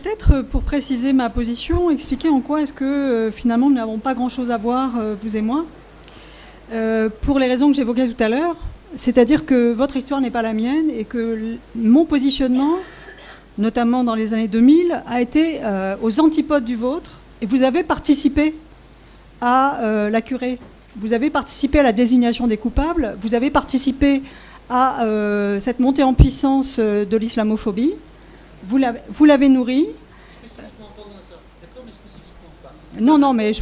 peut-être, pour préciser ma position, expliquer en quoi est-ce que finalement nous n'avons pas grand-chose à voir, vous et moi, pour les raisons que j'évoquais tout à l'heure, c'est-à-dire que votre histoire n'est pas la mienne et que mon positionnement, notamment dans les années 2000, a été aux antipodes du vôtre, et vous avez participé à la curée, vous avez participé à la désignation des coupables, vous avez participé à cette montée en puissance de l'islamophobie. Vous l'avez nourri. Non, mais je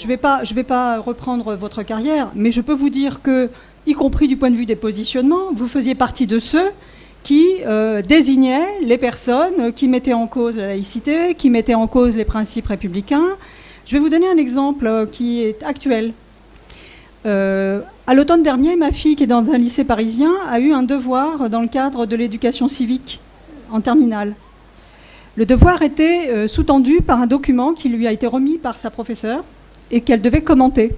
vais pas reprendre votre carrière, mais je peux vous dire que, y compris du point de vue des positionnements, vous faisiez partie de ceux qui désignaient les personnes qui mettaient en cause la laïcité, qui mettaient en cause les principes républicains. Je vais vous donner un exemple qui est actuel. À l'automne dernier, ma fille, qui est dans un lycée parisien, a eu un devoir dans le cadre de l'éducation civique en terminale. Le devoir était sous-tendu par un document qui lui a été remis par sa professeure et qu'elle devait commenter,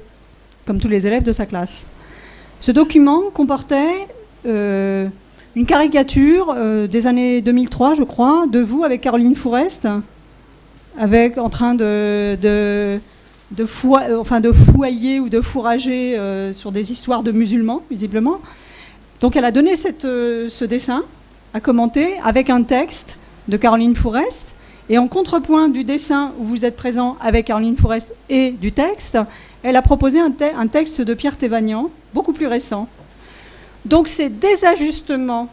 comme tous les élèves de sa classe. Ce document comportait une caricature des années 2003, je crois, de vous avec Caroline Fourest, en train de fouailler ou de fourrager sur des histoires de musulmans, visiblement. Donc elle a donné ce dessin à commenter avec un texte de Caroline Fourest, et en contrepoint du dessin où vous êtes présent avec Caroline Fourest et du texte, elle a proposé un texte de Pierre Thévagnan, beaucoup plus récent. Donc ces désajustements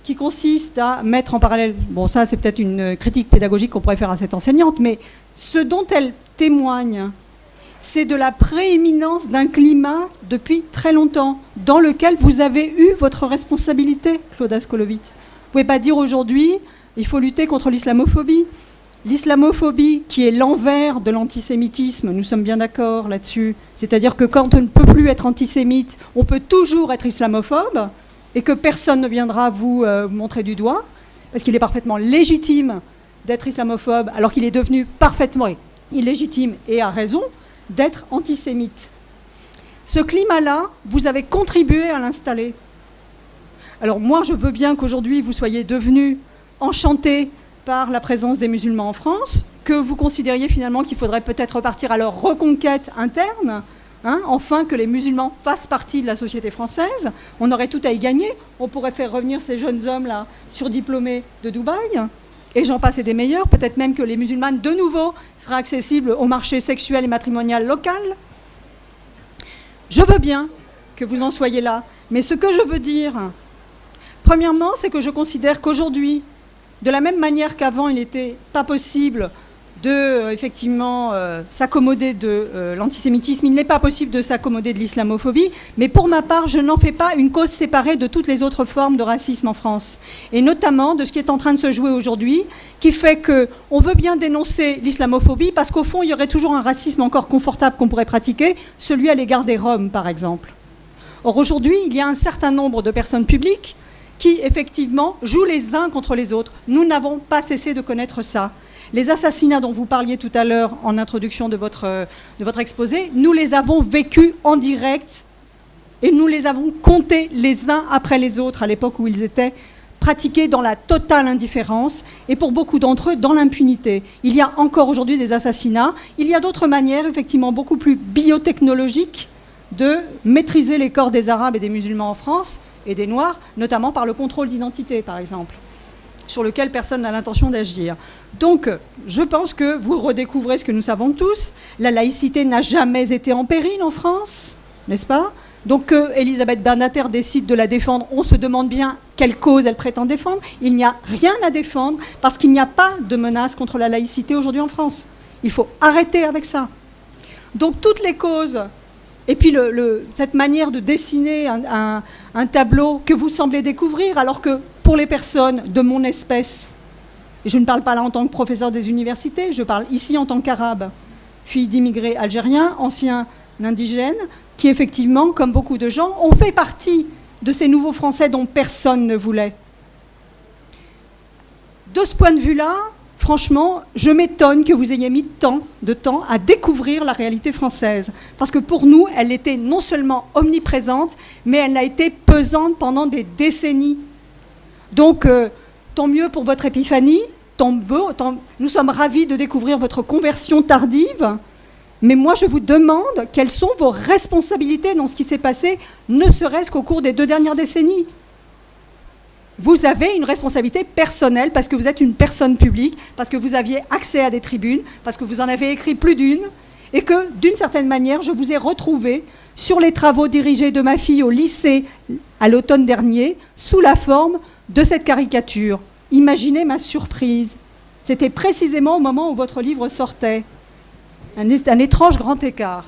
qui consistent à mettre en parallèle, bon ça c'est peut-être une critique pédagogique qu'on pourrait faire à cette enseignante, mais ce dont elle témoigne, c'est de la prééminence d'un climat depuis très longtemps, dans lequel vous avez eu votre responsabilité, Claude Ascolovitch. Vous ne pouvez pas dire aujourd'hui, il faut lutter contre l'islamophobie. L'islamophobie, qui est l'envers de l'antisémitisme, nous sommes bien d'accord là-dessus. C'est-à-dire que quand on ne peut plus être antisémite, on peut toujours être islamophobe, et que personne ne viendra vous montrer du doigt, parce qu'il est parfaitement légitime d'être islamophobe, alors qu'il est devenu parfaitement illégitime, et à raison, d'être antisémite. Ce climat-là, vous avez contribué à l'installer. Alors moi, je veux bien qu'aujourd'hui, vous soyez devenus enchantés par la présence des musulmans en France, que vous considériez finalement qu'il faudrait peut-être repartir à leur reconquête interne, enfin que les musulmans fassent partie de la société française. On aurait tout à y gagner. On pourrait faire revenir ces jeunes hommes-là surdiplômés de Dubaï, et j'en passe et des meilleurs. Peut-être même que les musulmanes, de nouveau, seraient accessibles au marché sexuel et matrimonial local. Je veux bien que vous en soyez là, mais ce que je veux dire, premièrement, c'est que je considère qu'aujourd'hui, de la même manière qu'avant, il n'était pas possible de, effectivement, s'accommoder de l'antisémitisme, il n'est pas possible de s'accommoder de l'islamophobie, mais pour ma part, je n'en fais pas une cause séparée de toutes les autres formes de racisme en France, et notamment de ce qui est en train de se jouer aujourd'hui, qui fait qu'on veut bien dénoncer l'islamophobie, parce qu'au fond, il y aurait toujours un racisme encore confortable qu'on pourrait pratiquer, celui à l'égard des Roms, par exemple. Or, aujourd'hui, il y a un certain nombre de personnes publiques qui, effectivement, jouent les uns contre les autres. Nous n'avons pas cessé de connaître ça. Les assassinats dont vous parliez tout à l'heure en introduction de votre exposé, nous les avons vécus en direct et nous les avons comptés les uns après les autres à l'époque où ils étaient pratiqués dans la totale indifférence et pour beaucoup d'entre eux dans l'impunité. Il y a encore aujourd'hui des assassinats. Il y a d'autres manières, effectivement, beaucoup plus biotechnologiques de maîtriser les corps des Arabes et des musulmans en France et des Noirs, notamment par le contrôle d'identité, par exemple, sur lequel personne n'a l'intention d'agir. Donc, je pense que vous redécouvrez ce que nous savons tous. La laïcité n'a jamais été en péril en France, n'est-ce pas? Donc, que Elisabeth Badinter décide de la défendre, on se demande bien quelle cause elle prétend défendre. Il n'y a rien à défendre parce qu'il n'y a pas de menace contre la laïcité aujourd'hui en France. Il faut arrêter avec ça. Donc, toutes les causes... Et puis cette manière de dessiner un tableau que vous semblez découvrir, alors que pour les personnes de mon espèce, et je ne parle pas là en tant que professeur des universités, je parle ici en tant qu'arabe, fille d'immigrés algériens, anciens indigènes, qui effectivement, comme beaucoup de gens, ont fait partie de ces nouveaux Français dont personne ne voulait. De ce point de vue-là, franchement, je m'étonne que vous ayez mis tant de temps à découvrir la réalité française. Parce que pour nous, elle était non seulement omniprésente, mais elle a été pesante pendant des décennies. Donc, tant mieux pour votre épiphanie, nous sommes ravis de découvrir votre conversion tardive, mais moi je vous demande quelles sont vos responsabilités dans ce qui s'est passé, ne serait-ce qu'au cours des 2 dernières décennies. Vous avez une responsabilité personnelle parce que vous êtes une personne publique, parce que vous aviez accès à des tribunes, parce que vous en avez écrit plus d'une, et que d'une certaine manière, je vous ai retrouvé sur les travaux dirigés de ma fille au lycée à l'automne dernier, sous la forme de cette caricature. Imaginez ma surprise. C'était précisément au moment où votre livre sortait. Un étrange grand écart.